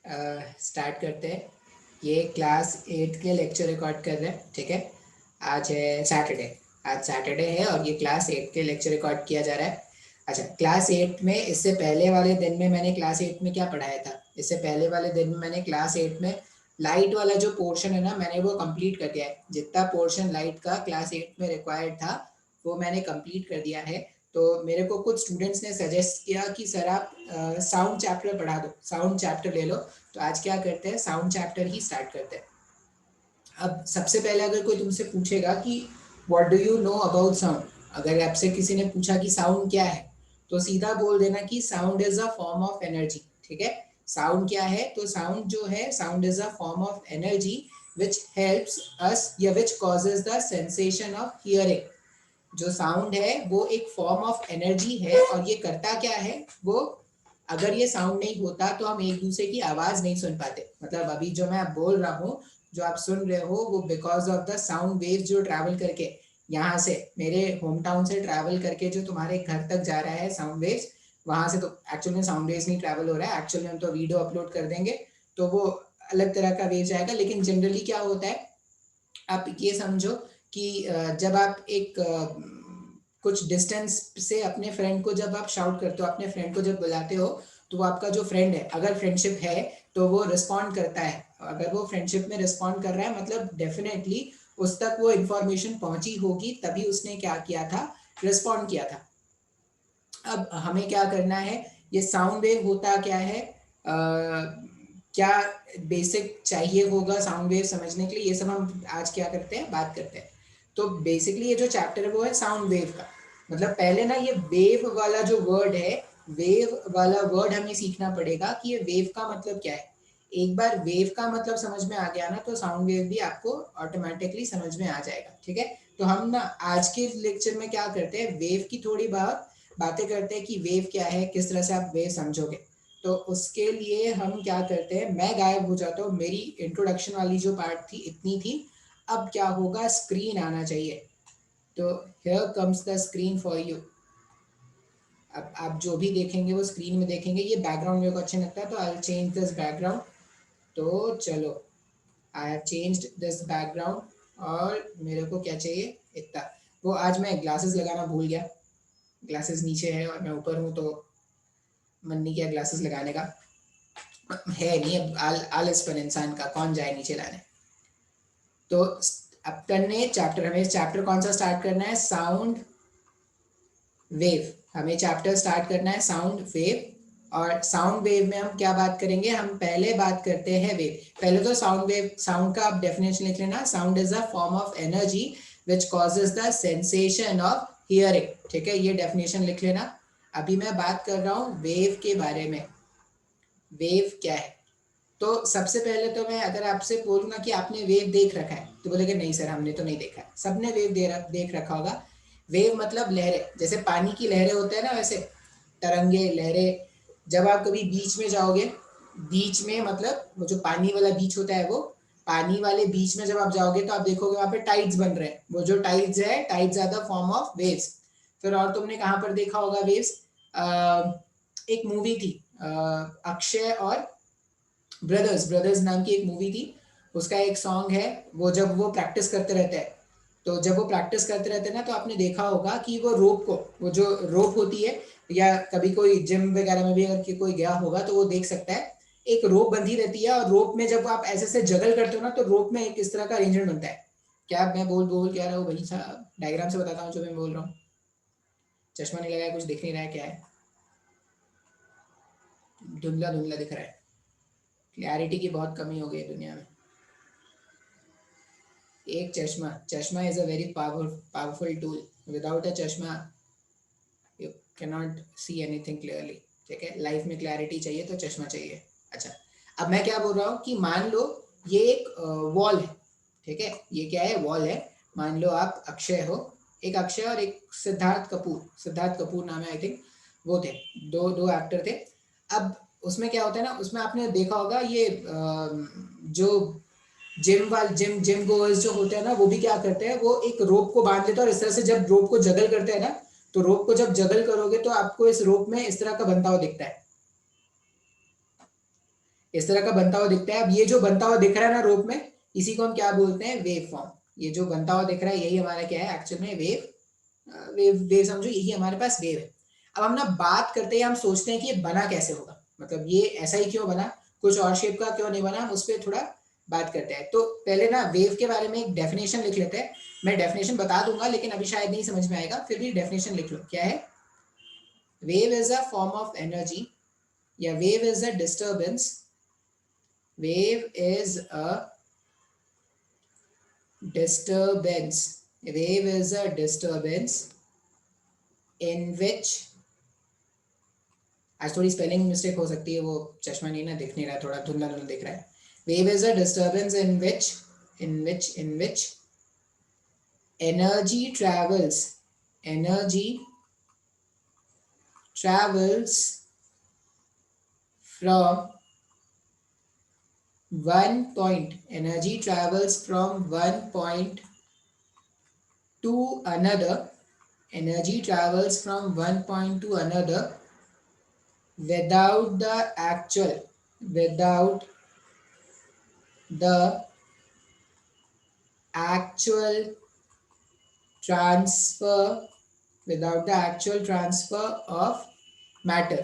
Start करते हैं। ये क्लास 8 के लेक्चर रिकॉर्ड कर रहे हैं, ठीक है। आज है सैटरडे। आज सैटरडे है और ये क्लास 8 के लेक्चर रिकॉर्ड किया जा रहा है। अच्छा, क्लास 8 में इससे पहले वाले दिन में मैंने क्लास 8 में क्या पढ़ाया था? इससे पहले वाले दिन में मैंने क्लास 8 में लाइट वाला जो पोर्शन है ना, मैंने वो कंप्लीट कर दिया है। जितना पोर्शन लाइट का क्लास 8 में रिक्वायर्ड था वो मैंने कंप्लीट कर दिया है। तो मेरे को कुछ स्टूडेंट्स ने सजेस्ट किया कि सर आप साउंड चैप्टर पढ़ा दो, साउंड चैप्टर ले लो। तो आज क्या करते हैं, साउंड चैप्टर ही स्टार्ट करते हैं। अब सबसे पहले अगर कोई तुमसे पूछेगा कि what do you know about sound, अगर आपसे किसी ने पूछा कि साउंड क्या है, तो सीधा बोल देना कि sound is a form of energy, ठीक है। साउंड क्या है? तो साउंड जो है, sound is a form of energy which helps us या which causes the sensation of hearing. जो साउंड है वो एक फॉर्म ऑफ एनर्जी है और ये करता क्या है वो, अगर ये साउंड नहीं होता तो हम एक दूसरे की आवाज नहीं सुन पाते। मतलब अभी जो मैं बोल रहा हूँ, जो आप सुन रहे हो, वो because of the sound wave जो ट्रैवल करके यहाँ से मेरे होम टाउन से ट्रैवल करके जो तुम्हारे घर तक जा रहा है साउंड वेव्स, वहां से तो एक्चुअल में साउंड वेव्स नहीं ट्रैवल हो रहा है, एक्चुअल में हम तो वीडियो अपलोड कर देंगे तो वो अलग तरह का वेव जाएगा। लेकिन जनरली क्या होता है, आप ये समझो कि जब आप एक कुछ डिस्टेंस से अपने फ्रेंड को जब आप शाउट करते हो, अपने फ्रेंड को जब बुलाते हो, तो वो आपका जो फ्रेंड है, अगर फ्रेंडशिप है तो वो रिस्पॉन्ड करता है। अगर वो फ्रेंडशिप में रिस्पॉन्ड कर रहा है मतलब डेफिनेटली उस तक वो इन्फॉर्मेशन पहुंची होगी, तभी उसने क्या किया था, रिस्पॉन्ड किया था। अब हमें क्या करना है, ये साउंड वेव होता क्या है, क्या बेसिक चाहिए होगा साउंड वेव समझने के लिए, ये सब हम आज क्या करते हैं, बात करते हैं। तो बेसिकली ये जो चैप्टर है वो है साउंड वेव का। मतलब पहले ना ये वेव वाला जो वर्ड है, वेव वाला वर्ड हमें सीखना पड़ेगा कि ये वेव का मतलब क्या है। एक बार वेव का मतलब समझ में आ गया ना, तो साउंड वेव भी आपको ऑटोमेटिकली समझ में आ जाएगा, ठीक है। तो हम ना आज के लेक्चर में क्या करते हैं, वेव की थोड़ी बातें करते हैं कि वेव क्या है, किस तरह से आप वेव समझोगे। तो उसके लिए हम क्या करते हैं, मैं गायब हो जाता हूँ, मेरी इंट्रोडक्शन वाली जो पार्ट थी इतनी थी। अब क्या होगा, स्क्रीन आना चाहिए। तो here comes the screen for you. अब आप जो भी देखेंगे वो स्क्रीन में देखेंगे। ये बैकग्राउंड मेरे को अच्छा लगता है तो I will change this background. तो चलो, I have changed this background. और मेरे को क्या चाहिए, इतना। वो आज मैं ग्लासेस लगाना भूल गया, ग्लासेस नीचे है और मैं ऊपर हूँ तो मन नहीं किया ग्लासेस लगाने का। है नहीं, अब आलस पर इंसान का, कौन जाए नीचे लाने। तो अब करने चैप्टर, हमें चैप्टर कौन सा स्टार्ट करना है, साउंड वेव। हमें चैप्टर स्टार्ट करना है साउंड वेव। और साउंड वेव में हम क्या बात करेंगे, हम पहले बात करते हैं वेव। पहले तो साउंड वेव, साउंड का आप डेफिनेशन लिख लेना, sound is a form of energy which causes the sensation of hearing, ठीक है, ये डेफिनेशन लिख लेना। अभी मैं बात कर रहा हूँ वेव के बारे में। वेव क्या है? तो सबसे पहले तो मैं अगर आपसे बोलूँ ना कि आपने वेव देख रखा है, तो बोलेगे नहीं सर हमने तो नहीं देखा है। सबने वेव देख रखा होगा। वेव मतलब लहरें, जैसे पानी की लहरें होते हैं ना, वैसे तरंगे, लहरें। जब आप कभी बीच में जाओगे, बीच में मतलब वो जो पानी वाला बीच होता है, वो पानी वाले बीच में जब आप जाओगे तो आप देखोगे वहां पे टाइड्स बन रहे हैं। वो जो टाइड्स है, tides are the form of waves. फिर और तुमने कहाँ पर देखा होगा वेव्स, एक मूवी थी अक्षय और ब्रदर्स, ब्रदर्स नाम की एक मूवी थी। उसका एक सॉन्ग है, वो जब वो प्रैक्टिस करते रहते हैं, तो जब वो प्रैक्टिस करते रहते हैं ना, तो आपने देखा होगा कि वो रोप को, वो जो रोप होती है, या कभी कोई जिम वगैरह में भी अगर कोई गया होगा तो वो देख सकता है, एक रोप बंधी रहती है और रोप में जब आप ऐसे से जगल करते हो ना, तो रोप में एक इस तरह का अरेंजमेंट बनता है। क्या मैं बोल बोल क्या रहा हूँ भाई साहब, डायग्राम से बताता हूँ जो मैं बोल रहा हूँ। चश्मा नहीं लगाया, कुछ दिख नहीं रहा है, क्या है, धुंधला धुंधला दिख रहा है। क्लैरिटी की बहुत कमी हो गई है दुनिया में। एक चश्मा, चश्मा is a very powerful tool. Without a चश्मा you can not see anything clearly, ठीक है। लाइफ में क्लैरिटी चाहिए तो चश्मा चाहिए। अच्छा, अब मैं क्या बोल रहा हूँ कि मान लो ये एक वॉल है, ठीक है, ये क्या है, वॉल है। मान लो आप अक्षय हो, एक अक्षय और एक सिद्धार्थ कपूर, सिद्धार्थ कपूर नाम है आई थिंक, वो थे, दो दो एक्टर थे। अब उसमें क्या होता है ना, उसमें आपने देखा होगा ये जो जिम जिम गोअर्स जो होते हैं ना, वो भी क्या करते हैं, वो एक रोप को बांध लेते हैं और इस तरह से जब रोप को जगल करते हैं ना, तो रोप को जब जगल करोगे तो आपको इस रोप में इस तरह का बनता हुआ दिखता है। इस तरह का बनता हुआ दिखता है। अब ये जो बनता हुआ दिख रहा है ना रोप में, इसी को हम क्या बोलते हैं, वेव फॉर्म। ये जो बनता हुआ दिख रहा है यही हमारा क्या है एक्चुअल में, वेव समझो, यही हमारे पास वेव है। अब हम ना बात करते हैं, हम सोचते हैं कि ये बना कैसे होगा, मतलब ये ऐसा ही क्यों बना, कुछ और शेप का क्यों नहीं बना, हम उस पर थोड़ा बात करते हैं। तो पहले ना वेव के बारे में एक डेफिनेशन लिख लेते हैं। मैं डेफिनेशन बता दूंगा लेकिन अभी शायद नहीं समझ में आएगा, फिर भी डेफिनेशन लिख लो। क्या है? Wave is a form of energy, या wave is a disturbance, wave is a disturbance, wave is a disturbance in which, आज थोड़ी स्पेलिंग मिस्टेक हो सकती है, वो चश्मा नहीं ना, दिख नहीं रहा, थोड़ा धुंधला धुंधला दिख रहा है। wave is a disturbance in which energy travels from one point, energy travels from one point to another, energy travels from one point to another without the actual transfer without the actual transfer of matter।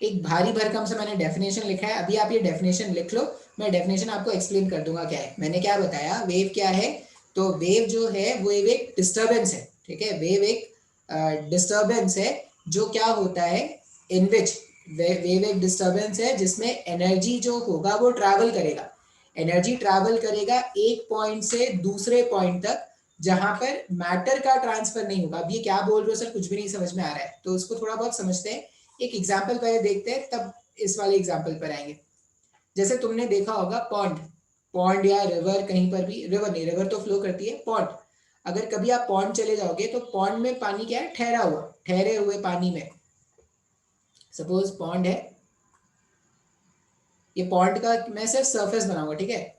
एक भारी भरकम से मैंने definition लिखा है, अभी आप ये डेफिनेशन लिख लो, मैं डेफिनेशन आपको एक्सप्लेन कर दूंगा क्या है। मैंने क्या बताया, वेव क्या है, तो वेव जो है वो एक डिस्टर्बेंस है, ठीक है। वेव एक डिस्टर्बेंस है जो क्या होता है, इन विच, वेव एक डिस्टर्बेंस है जिसमें एनर्जी जो होगा वो ट्रैवल करेगा, एनर्जी ट्रैवल करेगा एक पॉइंट से दूसरे पॉइंट तक, जहां पर मैटर का ट्रांसफर नहीं होगा। अब ये क्या बोल रहे हो सर, कुछ भी नहीं समझ में आ रहा है, तो उसको थोड़ा बहुत समझते हैं। एक एग्जाम्पल पहले देखते हैं, तब इस वाले एग्जाम्पल पर आएंगे। जैसे तुमने देखा होगा पॉन्ड, पॉन्ड या रिवर, कहीं पर भी, रिवर नहीं, रिवर तो फ्लो करती है, पॉन्ड, अगर कभी आप पॉन्ड चले जाओगे तो पॉन्ड में पानी क्या है, ठहरा हुआ, ठहरे हुए पानी में। सपोज पॉन्ड है, ये पॉन्ड का मैं सिर्फ सरफेस बनाऊंगा, ठीक है।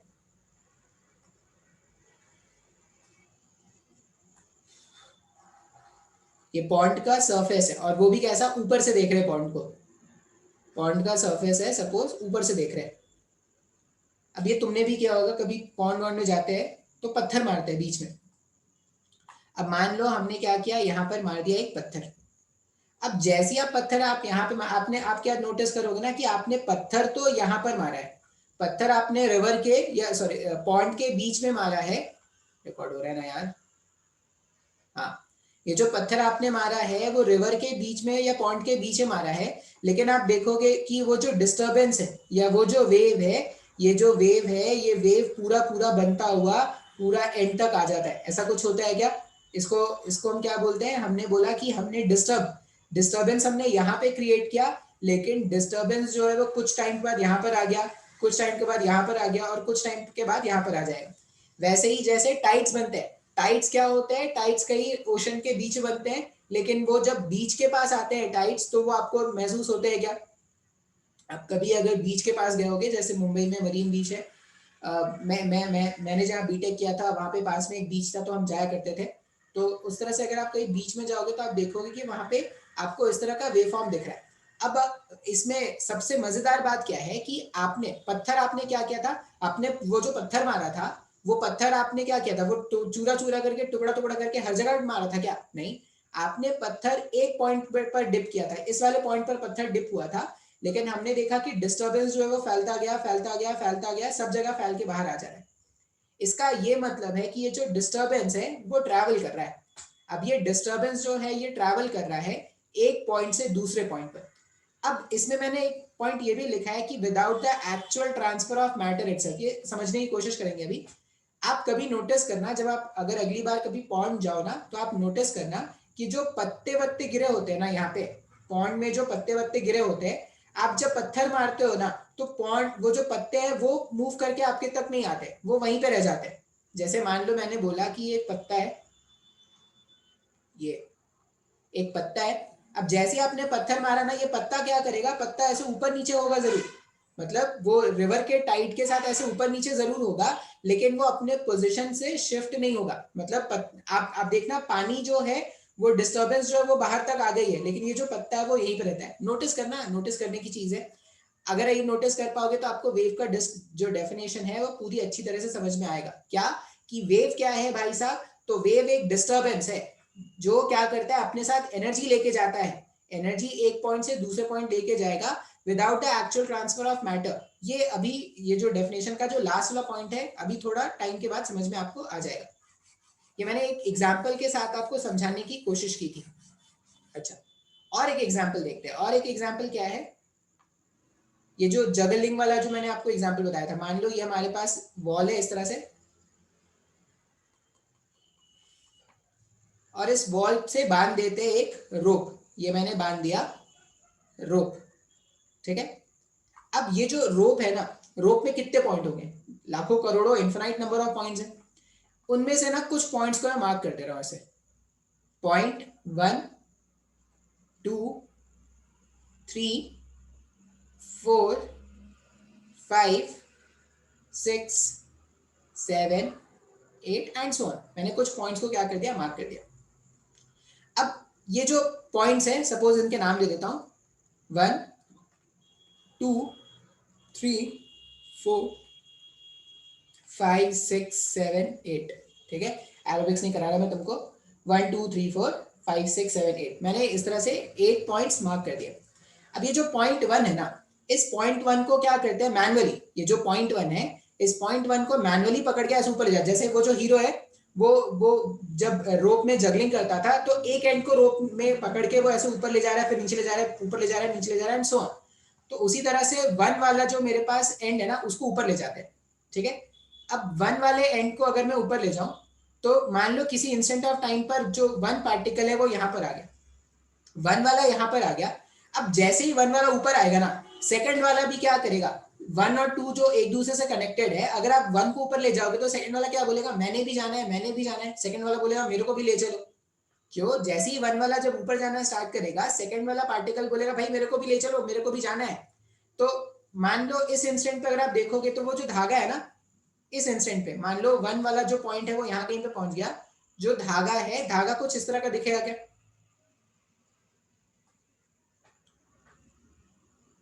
ये पॉन्ड का सरफेस है, और वो भी कैसा, ऊपर से देख रहे हैं पॉन्ड को, पॉन्ड का सरफेस है सपोज, ऊपर से देख रहे हैं। अब ये तुमने भी किया होगा, कभी पॉन्ड वॉन्ड में जाते हैं तो पत्थर मारते हैं बीच में। अब मान लो हमने क्या किया, यहाँ पर मार दिया एक पत्थर। अब जैसे आप पत्थर, आप यहाँ पे आपने, आप क्या नोटिस करोगे ना कि आपने पत्थर तो यहाँ पर मारा है, पत्थर आपने रिवर के, या सॉरी पॉन्ड के बीच में मारा है। रिकॉर्ड हो रहा है ना यार? हाँ, ये जो पत्थर आपने मारा है वो रिवर के बीच में या पॉन्ड के बीच में मारा है, लेकिन आप देखोगे कि वो जो डिस्टर्बेंस है या वो जो वेव है, ये जो वेव है, ये वेव पूरा पूरा बनता हुआ पूरा एंड तक आ जाता है। ऐसा कुछ होता है क्या? इसको इसको हम क्या बोलते हैं, हमने बोला कि हमने डिस्टर्बेंस हमने यहाँ पे क्रिएट किया, लेकिन डिस्टर्बेंस जो है वो कुछ टाइम के बाद यहाँ पर आ गया, कुछ टाइम के बाद यहाँ पर आ गया, और कुछ टाइम के बाद यहाँ पर आ जाएगा। वैसे ही जैसे टाइड्स बनते हैं, टाइड्स क्या होते हैं, टाइड्स कहीं ओशन के बीच बनते हैं, लेकिन वो जब बीच के पास आते हैं टाइड्स, तो वो आपको महसूस होते हैं क्या? आप कभी अगर बीच के पास गए होगे, जैसे मुंबई में मरीन बीच है, मैंने जहाँ बीटेक किया था वहां पे पास में एक बीच था, तो हम जाया करते थे। तो उस तरह से अगर आप कहीं बीच में जाओगे तो आप देखोगे कि वहां पे आपको इस तरह का वेव फॉर्म दिख रहा है। अब इसमें सबसे मजेदार बात क्या है कि आपने पत्थर, आपने क्या किया था, आपने वो जो पत्थर मारा था, वो पत्थर आपने क्या किया था, वो चूरा चूरा करके, टुकड़ा टुकड़ा करके हर जगह मारा था क्या? नहीं, आपने पत्थर एक पॉइंट पर डिप किया था, इस वाले पॉइंट पर पत्थर डिप हुआ था, लेकिन हमने देखा कि डिस्टर्बेंस जो है वो फैलता गया फैलता गया फैलता गया, सब जगह फैल के बाहर आ जा रहा है। इसका ये मतलब है कि ये जो डिस्टर्बेंस है वो ट्रैवल कर रहा है। अब ये डिस्टर्बेंस जो है ये ट्रैवल कर रहा है एक पॉइंट से दूसरे पॉइंट पर। अब इसमें मैंने एक पॉइंट ये भी लिखा है कि without the actual transfer of matter itself, ये समझने की कोशिश करेंगे अभी। आप कभी नोटिस करना, जब आप अगर अगली बार कभी पॉन्ड जाओ ना, तो आप नोटिस करना कि जो पत्ते वत्ते गिरे होते हैं ना, यहाँ पे पॉन्ड में जो पत्ते वत्ते गिरे होते हैं, आप जब पत्थर मारते हो ना, तो पॉन्ड, वो जो पत्ते हैं वो मूव करके आपके तक नहीं आते, वो वहीं पे रह जाते हैं। जैसे मान लो मैंने बोला कि ये पत्ता है, ये एक पत्ता है। अब जैसे आपने पत्थर मारा ना, ये पत्ता क्या करेगा, पत्ता ऐसे ऊपर नीचे होगा जरूर, मतलब वो रिवर के टाइड के साथ ऐसे ऊपर नीचे जरूर होगा, लेकिन वो अपने पोजीशन से शिफ्ट नहीं होगा। मतलब आप देखना, पानी जो है वो डिस्टर्बेंस जो है वो बाहर तक आ गई है, लेकिन ये जो पत्ता है वो यहीं पे रहता है। नोटिस करना, नोटिस करने की चीज है। अगर ये नोटिस कर पाओगे तो आपको वेव का जो डेफिनेशन है वो पूरी अच्छी तरह से समझ में आएगा। क्या कि वेव क्या है भाई साहब, तो वेव एक डिस्टर्बेंस है जो क्या करता है, अपने साथ एनर्जी लेके जाता है, एनर्जी एक पॉइंट से दूसरे पॉइंट लेके जाएगा without the actual transfer of matter. ये अभी ये जो डेफिनेशन का जो लास्ट वाला पॉइंट है अभी थोड़ा टाइम के बाद समझ में आपको आ जाएगा। ये मैंने एक एग्जाम्पल के साथ आपको समझाने की कोशिश की थी। अच्छा, और एक एग्जाम्पल देखते हैं। और एक एग्जाम्पल क्या है, ये जो जगलिंग वाला जो मैंने आपको एग्जाम्पल बताया था, मान लो ये हमारे पास वॉल है इस तरह से, और इस वॉल से बांध देते हैं एक रोप। ये मैंने बांध दिया रोप, ठीक है। अब ये जो रोप है ना, रोप में कितने पॉइंट होंगे, लाखों करोड़ों इन्फिनाइट नंबर ऑफ पॉइंट्स हैं। उनमें से ना कुछ पॉइंट्स को मैं मार्क कर दे रहा हूं ऐसे, पॉइंट 1 2 3 4 5 6 7 8 एंड सो ऑन। मैंने कुछ पॉइंट्स को क्या कर दिया, मार्क कर दिया। अब ये जो पॉइंट्स हैं, सपोज इनके नाम दे देता हूं, 1 2 3 4 5 6 7 8, ठीक है। एरोबिक्स नहीं करा रहा मैं तुमको। 1 2 3 4 5 6 7 8, मैंने इस तरह से 8 पॉइंट्स मार्क कर दिए। अब ये जो पॉइंट 1 है ना, इस पॉइंट 1 को क्या करते हैं मैनुअली, ये जो पॉइंट 1 है इस पॉइंट 1 को मैनुअली पकड़ के ऐसे ऊपर ले जाते। जैसे वो जो हीरो है वो जब रोप में जगलिंग करता था तो एक एंड को रोप में पकड़ के वो ऐसे ऊपर ले जा रहा है, फिर नीचे ले जा रहा है, ऊपर ले जा रहा है, नीचे ले जा रहा है एंड सो ऑन। तो उसी तरह से 1 वाला जो मेरे पास एंड है ना उसको ऊपर ले जाते हैं, ठीक है। अब 1 वाले एंड को अगर मैं ऊपर ले जाऊं तो मान लो किसी इंस्टेंट ऑफ टाइम पर जो 1 पार्टिकल है वो यहां पर आ गया, 1 वाला यहां पर आ गया। अब जैसे ही 1 वाला ऊपर आएगा ना, सेकंड वाला भी क्या करेगा, 1 और 2 जो एक दूसरे से कनेक्टेड है, अगर आप 1 को ऊपर ले जाओगे तो सेकंड वाला क्या बोलेगा, मैंने भी जाना है, मैंने भी जाना है। सेकंड वाला बोलेगा मेरे को भी ले चलो। क्यों, जैसे ही 1 वाला जब ऊपर जाना स्टार्ट करेगा सेकंड वाला पार्टिकल बोलेगा भाई मेरे को भी ले चलो, मेरे को भी जाना है। तो मान लो इस इंस्टेंट पे अगर आप देखोगे तो वो जो धागा है ना, इस इंस्टेंट पे मान लो 1 वाला जो पॉइंट है वो यहाँ कहीं पे पहुंच गया, जो धागा है धागा कुछ इस तरह का दिखेगा क्या,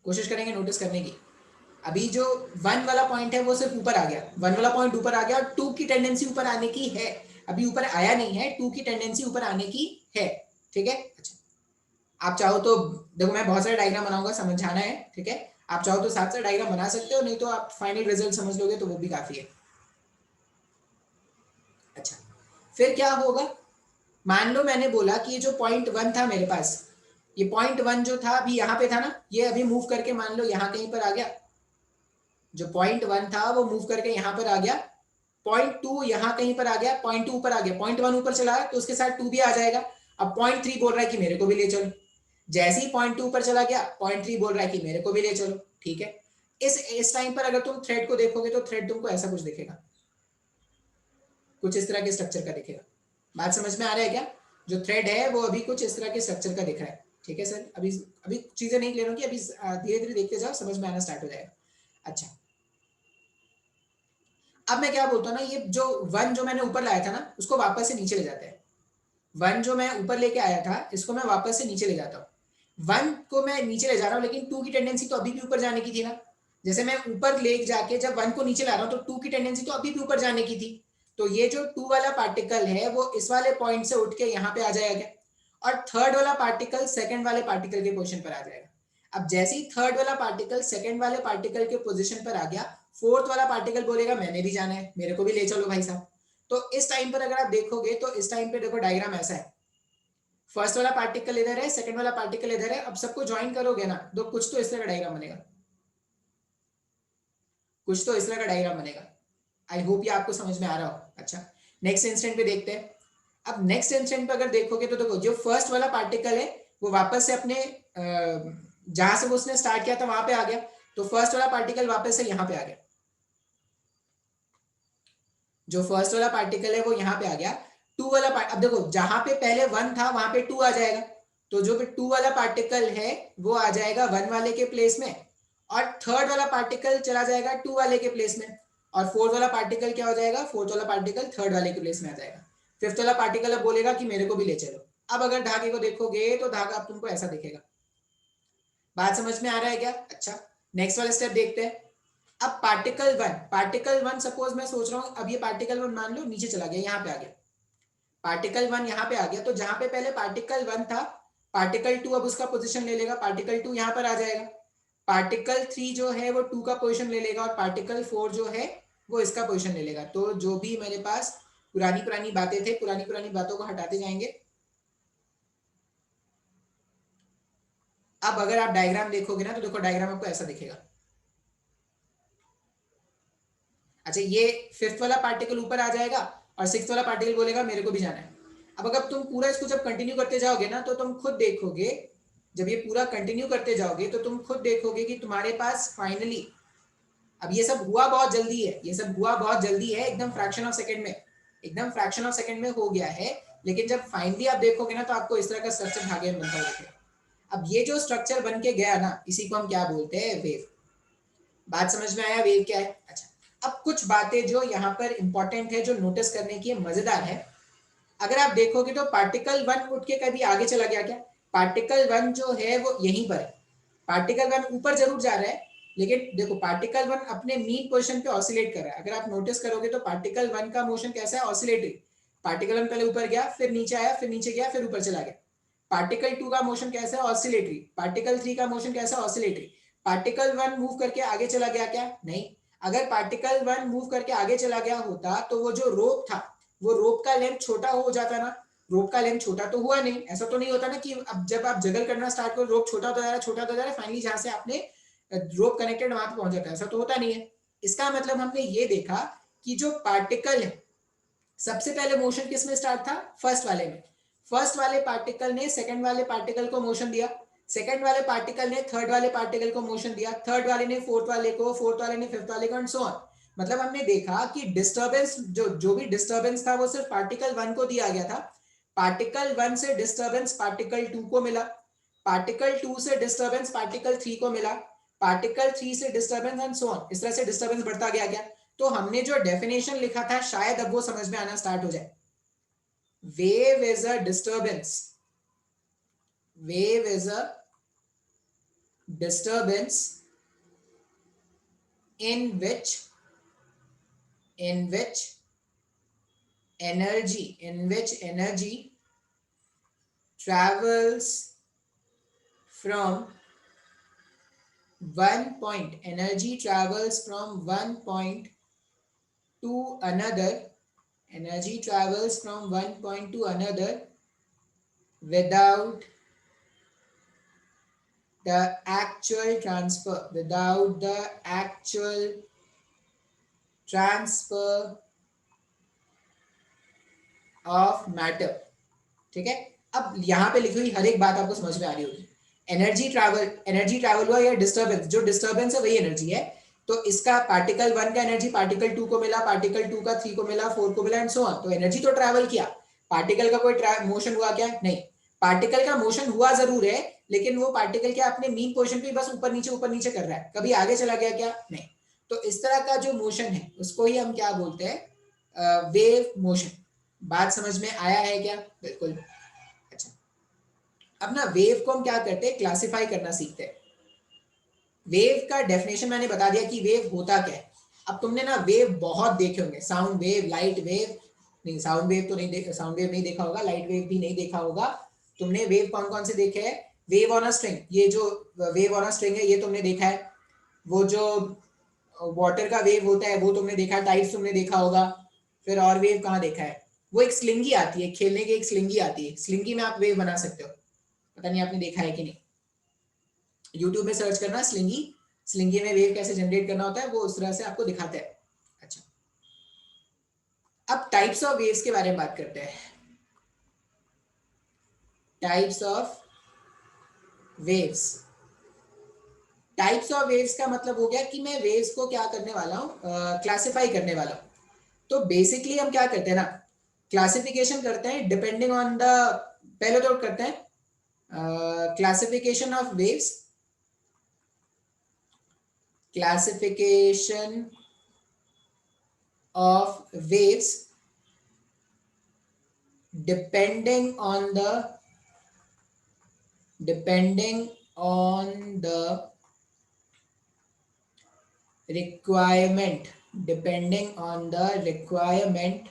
कोशिश करेंगे नोटिस करने की। अभी जो 1 वाला पॉइंट है वो सिर्फ ऊपर आ गया, 1 वाला पॉइंट ऊपर आ गया और 2 की टेंडेंसी ऊपर आने की है। अभी ऊपर आया नहीं है, 2 की टेंडेंसी ऊपर आने की है, ठीक है। अच्छा, आप चाहो तो देखो मैं बहुत सारे डायग्राम बनाऊंगा, समझाना है, ठीक है। आप चाहो तो साथ साथ डायग्राम बना सकते हो, नहीं तो आप फाइनल रिजल्ट समझ लोगे तो वो भी काफी है। अच्छा, फिर क्या होगा, मान लो मैंने बोला कि ये जो पॉइंट 1 था मेरे पास, ये पॉइंट 1 जो था अभी यहाँ पे था ना, ये अभी मूव करके मान लो यहाँ कहीं पर आ गया। जो पॉइंट 1 था वो मूव करके यहाँ पर आ गया, पॉइंट 2 यहाँ कहीं पर आ गया, पॉइंट 2 ऊपर आ गया, पॉइंट 1 ऊपर चला तो उसके साथ 2 भी आ जाएगा। अब पॉइंट 3 बोल रहा है कि मेरे को भी ले चलो, जैसे ही पॉइंट 2 ऊपर चला गया पॉइंट 3 बोल रहा है कि मेरे को भी ले चलो, ठीक है। इस टाइम पर अगर तुम थ्रेड को देखोगे तो थ्रेड तुमको ऐसा कुछ दिखेगा, कुछ इस तरह के स्ट्रक्चर का दिखेगा। बात समझ में आ रहा है क्या, जो थ्रेड है वो अभी कुछ इस तरह के स्ट्रक्चर का दिख रहा है, ठीक है सर। अभी अभी चीजें नहीं क्लियर होंगी, अभी धीरे धीरे देखते जाओ समझ में आना स्टार्ट हो जाएगा। अच्छा, अब मैं क्या बोलता हूँ ना, ये जो 1 जो मैंने ऊपर लाया था ना उसको वापस से नीचे ले जाते हैं। 1 जो मैं ऊपर लेके आया था इसको मैं वापस से नीचे ले जाता हूँ। 1 को मैं नीचे ले जा रहा हूँ लेकिन 2 की टेंडेंसी तो अभी भी ऊपर जाने की थी ना। जैसे मैं ऊपर ले जाके जब 1 को नीचे ला रहा हूँ तो 2 की टेंडेंसी तो अभी भी ऊपर जाने की थी। तो ये जो 2 वाला पार्टिकल है वो इस वाले पॉइंट से उठ के यहाँ पे आ जाएगा, और थर्ड वाला पार्टिकल सेकंड वाले पार्टिकल के पोजीशन पर आ जाएगा। अब जैसे ही थर्ड वाला पार्टिकल सेकंड वाले पार्टिकल के पोजीशन पर आ गया, फोर्थ वाला पार्टिकल बोलेगा मैंने भी जाना है, मेरे को भी ले चलो भाई साहब। तो इस टाइम पर अगर आप देखोगे तो इस टाइम पे देखो डायग्राम ऐसा है, फर्स्ट वाला पार्टिकल इधर है, सेकंड वाला पार्टिकल इधर है। अब सबको ज्वाइन करोगे ना तो कुछ तो इस तरह का डायग्राम बनेगा, कुछ तो इस तरह का डायग्राम बनेगा। आई होप ये आपको समझ में आ रहा हो। अच्छा, नेक्स्ट इंस्टेंट पे देखते हैं। अब नेक्स्ट इंस्टेंट पे अगर देखोगे तो देखो जो फर्स्ट वाला पार्टिकल है वो वापस से अपने जहां से वो उसने स्टार्ट किया था वहां पे आ गया। तो फर्स्ट वाला पार्टिकल वापस से यहाँ पे आ गया, जो फर्स्ट वाला पार्टिकल है वो यहाँ पे आ गया। टू वाला अब देखो जहां पे पहले 1 था वहां पे 2 आ जाएगा, तो जो 2 वाला पार्टिकल है वो आ जाएगा 1 वाले के प्लेस में, और थर्ड वाला पार्टिकल चला जाएगा 2 वाले के प्लेस में, और फोर्थ वाला पार्टिकल क्या हो जाएगा, फोर्थ वाला पार्टिकल थर्ड वाले के प्लेस में आ जाएगा। फिफ्थ वाला पार्टिकल अब बोलेगा कि मेरे को भी ले चलो। अब अगर धागे को देखोगे तो धागा अब तुमको ऐसा दिखेगा। बात समझ में आ रहा है क्या। अच्छा, नेक्स्ट वाला स्टेप देखते हैं। अब पार्टिकल वन सपोज मैं सोच रहा हूं, अब ये पार्टिकल वन मान लो नीचे चला गया, यहाँ पे आ गया, पार्टिकल वन यहाँ पे आ गया, तो जहां पे पहले पार्टिकल वन था, पार्टिकल टू अब उसका पोजीशन ले लेगा, पार्टिकल टू यहाँ पर आ जाएगा, पार्टिकल थ्री जो है वो टू का पोजीशन ले लेगा, और पार्टिकल फोर जो है वो इसका पोजीशन ले लेगा। तो जो भी मेरे पास पुरानी पुरानी बातें थे, पुरानी पुरानी बातों को हटाते जाएंगे। अब अगर आप डायग्राम देखोगे ना, तो देखो डायग्राम आपको ऐसा दिखेगा। अच्छा, ये फिफ्थ वाला पार्टिकल ऊपर आ जाएगा और सिक्स्थ वाला पार्टिकल बोलेगा मेरे को भी जाना है। अब अगर तुम पूरा इसको जब कंटिन्यू करते जाओगे ना, तो तुम खुद देखोगे, जब ये पूरा कंटिन्यू करते जाओगे तो तुम खुद देखोगे कि तुम्हारे पास फाइनली, अब ये सब हुआ बहुत जल्दी है, ये सब हुआ बहुत जल्दी है, एकदम फ्रैक्शन ऑफ सेकंड में, एकदम फ्रैक्शन ऑफ सेकंड में हो गया है। लेकिन जब फाइनली आप देखोगे ना, तो आपको इस तरह का स्ट्रक्चर भाग्य में बनता हुआ। अब ये जो स्ट्रक्चर बन के गया ना, इसी को हम क्या बोलते हैं, वेव। बात समझ में आया वेव क्या है? अच्छा, अब कुछ बातें जो यहाँ पर इंपॉर्टेंट है, जो नोटिस करने की मजेदार है। अगर आप देखोगे तो पार्टिकल वन उठ के कभी आगे चला गया क्या? पार्टिकल वन जो है वो यहीं पर है, पार्टिकल वन ऊपर जरूर जा रहा है, लेकिन देखो पार्टिकल वन अपने मीन पोजीशन पे ऑसिलेट कर रहा है। अगर आप नोटिस करोगे तो पार्टिकल वन का मोशन कैसा है, ऑसिलेटरी। पार्टिकल वन पहले ऊपर गया, फिर नीचे आया, फिर नीचे गया, फिर ऊपर चला गया। पार्टिकल टू का मोशन कैसा है, ऑसिलेटरी। पार्टिकल थ्री का मोशन कैसा है, ऑसिलेटरी। पार्टिकल वन मूव करके आगे चला गया क्या? नहीं। अगर पार्टिकल वन मूव करके आगे चला गया होता, तो वो जो रोप था, वो रोप का लेंथ छोटा हो जाता ना। रोप का लेंथ छोटा तो हुआ नहीं। ऐसा तो नहीं होता ना कि अब जब आप जगल करना स्टार्ट करो, रोप छोटा होता जा रहा है, छोटा होता जा रहा है, फाइनली जहां से आपने रोप कनेक्टेड वहां पे पहुंच जाता है। ऐसा तो होता नहीं है। इसका मतलब हमने ये देखा कि जो पार्टिकल है, सबसे पहले मोशन किस में स्टार्ट था, फर्स्ट वाले में। फर्स्ट वाले पार्टिकल ने सेकंड वाले पार्टिकल को मोशन दिया, सेकंड वाले पार्टिकल ने थर्ड वाले पार्टिकल को मोशन दिया, थर्ड वाले ने फोर्थ वाले को, फोर्थ वाले ने फिफ्थ वाले को, एंड सो ऑन। मतलब हमने देखा कि डिस्टर्बेंस, जो जो भी डिस्टर्बेंस था, वो सिर्फ पार्टिकल वन को दिया गया था। पार्टिकल वन से डिस्टर्बेंस पार्टिकल टू को मिला, पार्टिकल टू से डिस्टर्बेंस पार्टिकल थ्री को मिला, पार्टिकल थ्री से डिस्टर्बेंस, एंड सो ऑन। इस तरह से डिस्टर्बेंस बढ़ता गया क्या? तो हमने जो डेफिनेशन लिखा था, शायद अब वो समझ में आना स्टार्ट हो जाए। Wave is a disturbance, wave is a disturbance in which energy travels from one point to another, energy travels from one point to another without the actual transfer, of matter। ठीक है, अब यहाँ पे लिखी हुई हर एक बात आपको समझ में आ रही होगी। एनर्जी ट्रैवल हुआ या डिस्टर्बेंस, जो डिस्टर्बेंस है वही एनर्जी है। तो इसका पार्टिकल वन का एनर्जी पार्टिकल टू को मिला, पार्टिकल टू का थ्री को मिला, फोर को मिला, एंड सो ऑन। तो एनर्जी तो ट्रैवल किया। पार्टिकल का कोई मोशन हुआ क्या? नहीं। पार्टिकल का मोशन हुआ जरूर है, लेकिन वो पार्टिकल क्या अपने मीन पोजीशन पे बस ऊपर नीचे कर रहा है, कभी आगे चला गया क्या? नहीं। तो इस तरह का जो मोशन है, उसको ही हम क्या बोलते हैं, वेव मोशन। बात समझ में आया है क्या? बिल्कुल। अच्छा, अब ना वेव को हम क्या करते हैं, क्लासिफाई करना सीखते हैं। वेव का डेफिनेशन मैंने बता दिया कि वेव होता क्या है। अब तुमने ना वेव बहुत देखे होंगे, साउंड वेव, लाइट वेव, नहीं साउंड वेव तो नहीं देखा, साउंड वेव नहीं देखा होगा, लाइट वेव भी नहीं देखा होगा। तुमने वेव कौन कौन से देखे हैं? वेव ऑन अ स्ट्रिंग, ये जो वेव ऑन अ स्ट्रिंग है ये तुमने देखा है। वो जो वाटर का वेव होता है वो तुमने देखा है, टाइप्स तुमने देखा होगा। फिर और वेव कहाँ देखा है? वो एक स्लिंगी आती है, खेलने की एक स्लिंगी आती है, स्लिंगी में आप वेव बना सकते हो। पता नहीं आपने देखा है कि नहीं, यूट्यूब में सर्च करना स्लिंगी, स्लिंगी में वेव कैसे जनरेट करना होता है, वो उस तरह से आपको दिखाते हैं। अच्छा, अब टाइप्स ऑफ वेव्स के बारे में बात करते हैं। Types of waves, types of waves का मतलब हो गया कि मैं वेव्स को क्या करने वाला हूँ, क्लासिफाई करने वाला हूँ। तो बेसिकली हम क्या करते हैं ना, क्लासिफिकेशन करते हैं डिपेंडिंग ऑन द, पहले तो करते हैं classification of waves, classification of waves depending on the requirement, depending on the requirement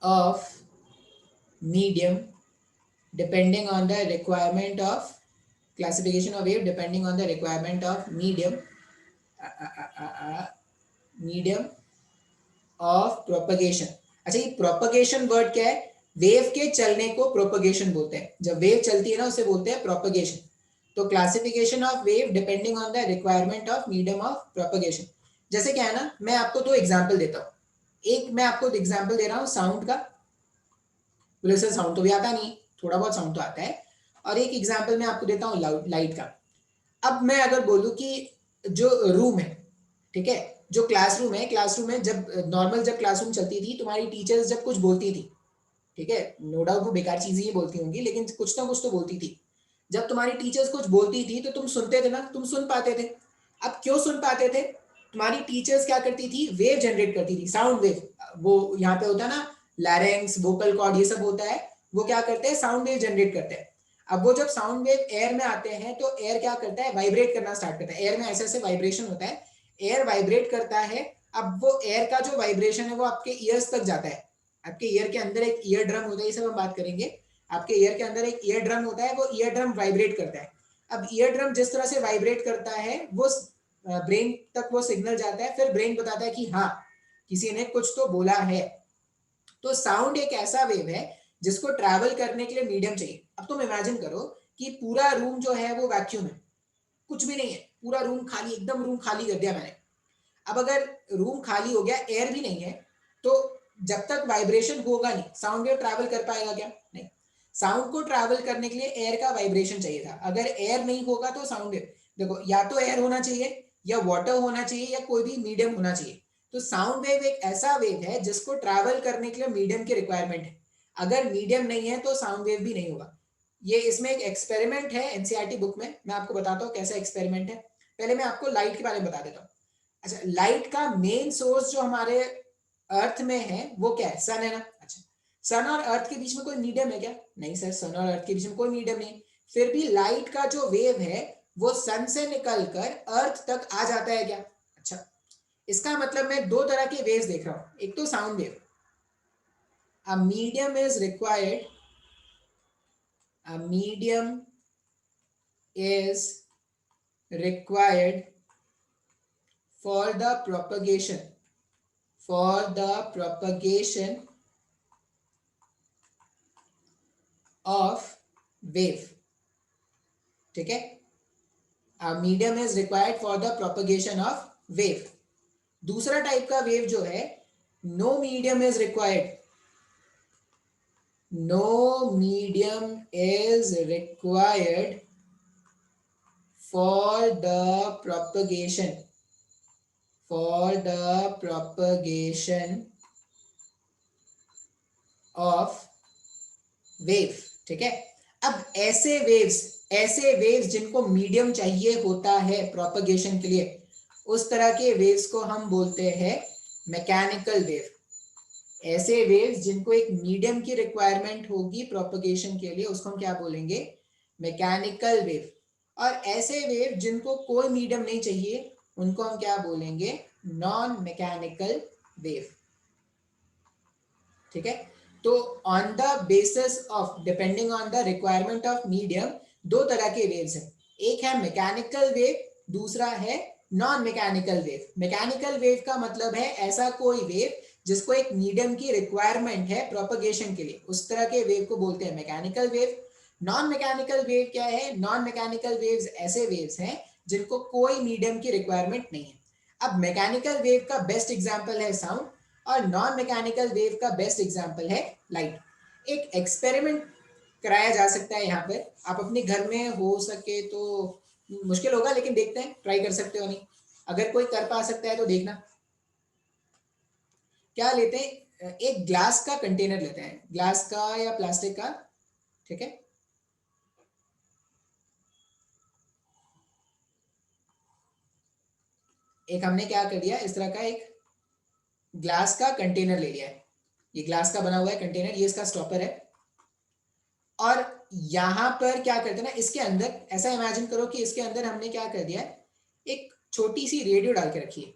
of medium, depending on the requirement of classification of wave, depending on the requirement of medium, medium of propagation. अच्छा, ये propagation word क्या है? Wave के चलने को propagation बोलते हैं। जब वेव चलती है ना, उसे बोलते हैं प्रोपगेशन। तो classification of wave depending on the requirement of medium of propagation. जैसे क्या है ना, मैं आपको दो एग्जांपल देता हूँ। एक मैं आपको एग्जांपल दे रहा हूँ साउंड का, बोले सर साउंड तो भी आता नहीं, थोड़ा बहुत साउंड तो आता है। और एक एग्जांपल मैं आपको देता हूँ लाइट का। अब मैं अगर बोलूँ कि जो रूम है, ठीक है, जो क्लासरूम है, क्लासरूम में जब नॉर्मल जब क्लासरूम चलती थी, तुम्हारी टीचर्स जब कुछ बोलती थी, ठीक है, नो डाउट वो बेकार चीजें ही बोलती होंगी, लेकिन कुछ ना कुछ तो बोलती थी। जब तुम्हारी टीचर्स कुछ बोलती थी तो तुम सुनते थे ना, तुम सुन पाते थे। अब क्यों सुन पाते थे? तुम्हारी टीचर्स क्या करती थी? वेव जनरेट करती थी, साउंड वेव। वो यहाँ पे होता है ना, लैरिंग्स, वोकल कॉर्ड, ये सब होता है। वो क्या करते हैं? साउंड वेव जनरेट करते हैं। अब वो जब साउंड वेव एयर में आते हैं तो एयर क्या करता है? वाइब्रेट करना स्टार्ट करता है। एयर में ऐसे ऐसे वाइब्रेशन होता है, एयर वाइब्रेट करता है। अब वो एयर का जो वाइब्रेशन है वो आपके ईयर्स तक जाता है। आपके ईयर के अंदर एक ईयर ड्रम होता है, ये सब हम बात करेंगे। आपके ईयर के अंदर एक ईयर ड्रम होता है, वो ईयर ड्रम वाइब्रेट करता है। अब ईयर ड्रम जिस तरह से वाइब्रेट करता है, वो ब्रेन तक वो सिग्नल जाता है, फिर ब्रेन बताता है कि हाँ, किसी ने कुछ तो बोला है। तो साउंड एक ऐसा वेव है जिसको ट्रैवल करने के लिए मीडियम चाहिए। अब तुम इमेजिन करो कि पूरा रूम जो है वो वैक्यूम है, कुछ भी नहीं है, पूरा रूम खाली, एकदम रूम खाली कर दिया मैंने। अब अगर रूम खाली हो गया, एयर भी नहीं है, तो जब तक वाइब्रेशन होगा नहीं, साउंड वेव ट्रैवल कर पाएगा क्या? नहीं। साउंड को ट्रैवल करने के लिए एयर का वाइब्रेशन चाहिए था। अगर एयर नहीं होगा तो साउंड वेव, देखो, या तो एयर होना चाहिए, या वाटर होना चाहिए, या कोई भी मीडियम होना चाहिए। तो साउंड वेव एक ऐसा वेव है जिसको ट्रैवल करने के लिए मीडियम की रिक्वायरमेंट है। अगर मीडियम नहीं है तो साउंड वेव भी नहीं होगा। ये इसमें एक एक्सपेरिमेंट है एनसीईआरटी बुक में, मैं आपको बताता हूँ कैसा एक्सपेरिमेंट है। पहले मैं आपको लाइट के बारे में बता देता हूँ। अच्छा, लाइट का मेन सोर्स जो हमारे अर्थ में है वो क्या है? सन है ना। अच्छा, सन और अर्थ के बीच में कोई मीडियम है क्या? नहीं सर, सन और अर्थ के बीच में कोई मीडियम नहीं। फिर भी लाइट का जो वेव है वो सन से निकलकर अर्थ तक आ जाता है क्या? अच्छा, इसका मतलब मैं दो तरह के वेव्स देख रहा हूं। एक तो sound wave, a medium is required, a medium is required for the propagation, for the propagation of wave, ठीक है। a medium is required for the propagation of wave। दूसरा टाइप का वेव जो है, no medium is required, no medium is required for the propagation, for the propagation of wave, ठीक है। अब ऐसे वेव्स जिनको मीडियम चाहिए होता है प्रोपगेशन के लिए, उस तरह के वेव्स को हम बोलते हैं मैकेनिकल वेव। ऐसे वेव्स जिनको एक मीडियम की रिक्वायरमेंट होगी प्रोपगेशन के लिए, उसको हम क्या बोलेंगे? Mechanical wave. और ऐसे वेव जिनको कोई मीडियम नहीं चाहिए, उनको हम क्या बोलेंगे? नॉन मैकेनिकल वेव, ठीक है। तो on the basis of, depending on the requirement of medium, दो तरह के वेव्स हैं। एक है मैकेनिकल वेव, दूसरा है non mechanical wave. Mechanical wave का मतलब है ऐसा कोई वेव जिसको एक मीडियम की रिक्वायरमेंट है प्रोपगेशन के लिए, उस तरह के वेव को बोलते हैं mechanical wave. Non mechanical wave क्या है? नॉन मैकेनिकल वेव्स ऐसे वेव्स हैं जिनको कोई मीडियम की रिक्वायरमेंट नहीं है। अब मैकेनिकल वेव का बेस्ट एग्जांपल है साउंड, और नॉन मैकेनिकल वेव का बेस्ट एग्जांपल है लाइट। एक एक्सपेरिमेंट कराया जा सकता है यहाँ पर, आप अपने घर में हो सके तो, मुश्किल होगा लेकिन देखते हैं, ट्राई कर सकते हो नहीं, अगर कोई कर पा सकता है तो देखना। क्या लेते हैं? एक ग्लास का कंटेनर लेते हैं, ग्लास का या प्लास्टिक का, ठीक है। एक हमने क्या कर दिया, इस तरह का एक ग्लास का कंटेनर ले लिया है। ये ग्लास का बना हुआ है कंटेनर, ये इसका स्टॉपर है। और यहां पर क्या करते हैं ना, इसके अंदर ऐसा इमेजिन करो कि इसके अंदर हमने क्या कर दिया है, एक छोटी सी रेडियो डाल के रखी है,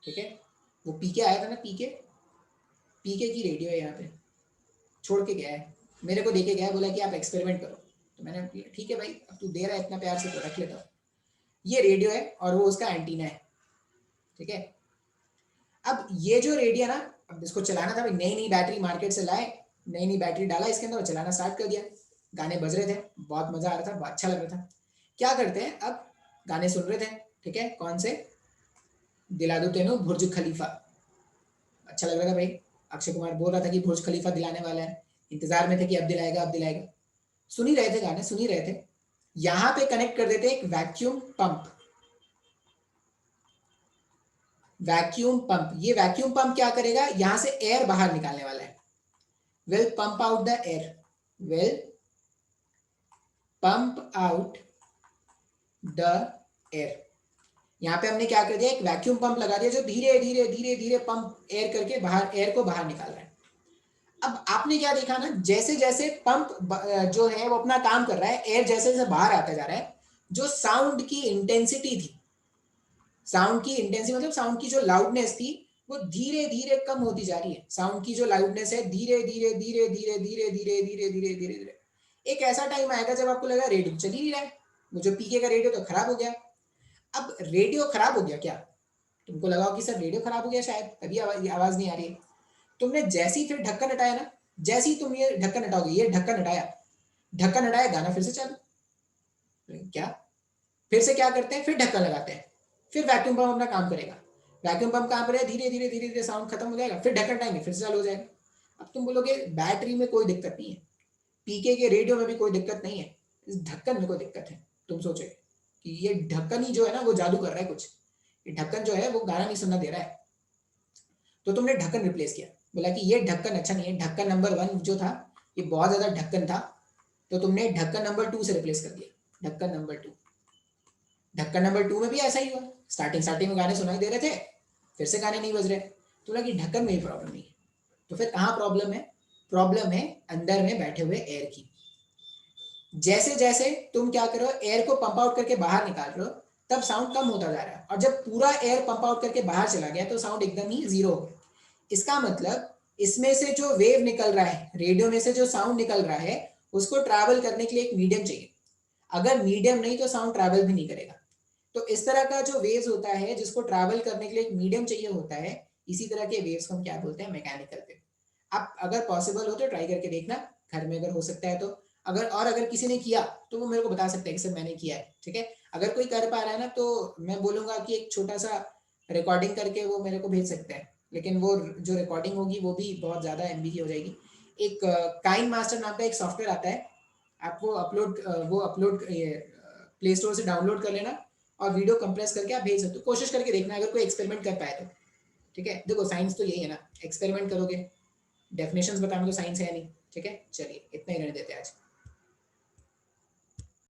ठीक है। वो पीके आया था ना, पीके पीके की रेडियो है यहाँ पे, छोड़ के गया है, मेरे को देके गया है, बोला कि आप एक्सपेरिमेंट करो। तो मैंने ठीक है भाई, अब तू दे रहा है इतना प्यार से तो रख लेता हूँ। ये रेडियो है और वो उसका एंटीना है, ठीक है। अब ये जो रेडियो ना, अब इसको चलाना था भाई, नई नई बैटरी मार्केट से लाए, नई नई बैटरी डाला इसके अंदर और चलाना स्टार्ट कर दिया। गाने बज रहे थे, बहुत मजा आ रहा था, बहुत अच्छा लग रहा था। क्या करते हैं अब, गाने सुन रहे थे, ठीक है, कौन से, दिला दो तेनू बुर्ज खलीफा, अच्छा लग रहा था भाई। अक्षय कुमार बोल रहा था कि बुर्ज खलीफा दिलाने वाला है, इंतजार में थे कि अब दिलाएगा अब दिलाएगा। सुन ही रहे थे गाने, सुन ही रहे थे। यहां पे कनेक्ट कर देते एक वैक्यूम पंप। वैक्यूम पंप, ये वैक्यूम पंप क्या करेगा, यहां से एयर बाहर निकालने वाला है। Will pump out the air, will pump out the air. यहां पे हमने क्या कर दिया, एक वैक्यूम पंप लगा दिया जो धीरे धीरे धीरे धीरे पंप एयर करके बाहर, एयर को बाहर निकाल रहा है। अब आपने क्या देखा ना, जैसे जैसे पंप जो है वो अपना काम कर रहा है, एयर जैसे जैसे बाहर आता जा रहा है, जो साउंड की इंटेंसिटी थी, साउंड की इंटेंसिटी मतलब साउंड की जो लाउडनेस थी, वो धीरे धीरे कम होती जा रही है। साउंड की जो लाउडनेस है धीरे धीरे धीरे धीरे धीरे धीरे धीरे धीरे धीरे धीरे, एक ऐसा टाइम आएगा जब आपको लगा रेडियो चल ही नहीं रहा है, वो जो पीके का रेडियो तो खराब हो गया। अब रेडियो खराब हो गया क्या, तुमको लगा कि सर रेडियो खराब हो गया शायद तभी आवाज नहीं आ रही है। तुमने जैसे ही फिर ढक्कन हटाया ना, जैसे ही तुम ये ढक्कन हटाओगे, ये ढक्कन हटाया, ढक्कन हटाया, गाना फिर से चालू। क्या, फिर से क्या करते हैं, फिर ढक्कन लगाते हैं, फिर वैक्यूम पंप अपना काम करेगा। वैक्यूम पंप काम करेगा, धीरे धीरे धीरे धीरे साउंड खत्म हो जाएगा, फिर ढक्कन हटाएंगे, फिर से चालू हो जाएगा। अब तुम बोलोगे बैटरी में कोई दिक्कत नहीं है, पीके के रेडियो में भी कोई दिक्कत नहीं है, इस ढक्कन में कोई दिक्कत है। तुम सोचोगे कि ये ढक्कन ही जो है ना वो जादू कर रहा है कुछ, ये ढक्कन जो है वो गाना नहीं सुनना दे रहा है। तो तुमने ढक्कन रिप्लेस किया, बोला कि ये ढक्कन अच्छा नहीं है, ढक्कन नंबर 1 जो था ये बहुत ज्यादा ढक्कन था, तो तुमने ढक्कन नंबर 2 से रिप्लेस कर दिया। ढक्कन नंबर 2, ढक्कन नंबर 2 में भी ऐसा ही हुआ, स्टार्टिंग स्टार्टिंग में गाने सुनाई दे रहे थे, फिर से गाने नहीं बज रहे, तो लगा कि ढक्कन में ही प्रॉब्लम नहीं है। तो फिर कहाँ प्रॉब्लम है, प्रॉब्लम है अंदर में बैठे हुए एयर की। जैसे जैसे तुम क्या करो, एयर को पंप आउट करके बाहर निकाल रहे हो, तब साउंड कम होता जा रहा है, और जब पूरा एयर पंप आउट करके बाहर चला गया तो साउंड एकदम ही जीरो हो गया। इसका मतलब इसमें से जो वेव निकल रहा है, रेडियो में से जो साउंड निकल रहा है, उसको ट्रैवल करने के लिए एक मीडियम चाहिए। अगर मीडियम नहीं तो साउंड ट्रैवल भी नहीं करेगा। तो इस तरह का जो वेव्स होता है जिसको ट्रैवल करने के लिए एक मीडियम चाहिए होता है, इसी तरह के वेव्स को हम क्या बोलते हैं, मैकेनिकल वेव। आप अगर पॉसिबल हो तो ट्राई करके देखना, घर में अगर हो सकता है तो। अगर किसी ने किया तो वो मेरे को बता सकते हैं कि सर मैंने किया है, ठीक है। अगर कोई कर पा रहा है ना तो मैं बोलूंगा कि एक छोटा सा रिकॉर्डिंग करके वो मेरे को भेज सकते हैं, लेकिन वो जो रिकॉर्डिंग होगी वो भी बहुत ज़्यादा एमबी की हो जाएगी। एक काइन मास्टर नाम का एक सॉफ्टवेयर आता है, आप वो अपलोड प्ले स्टोर से डाउनलोड कर लेना, और वीडियो कंप्रेस करके आप भेज सकते हो। कोशिश करके देखना अगर कोई एक्सपेरिमेंट कर पाए तो, ठीक है। देखो साइंस तो यही है ना, एक्सपेरिमेंट करोगे, डेफिनेशंस बताना तो साइंस है नहीं, ठीक है। चलिए इतना ही रहने देते हैं आज।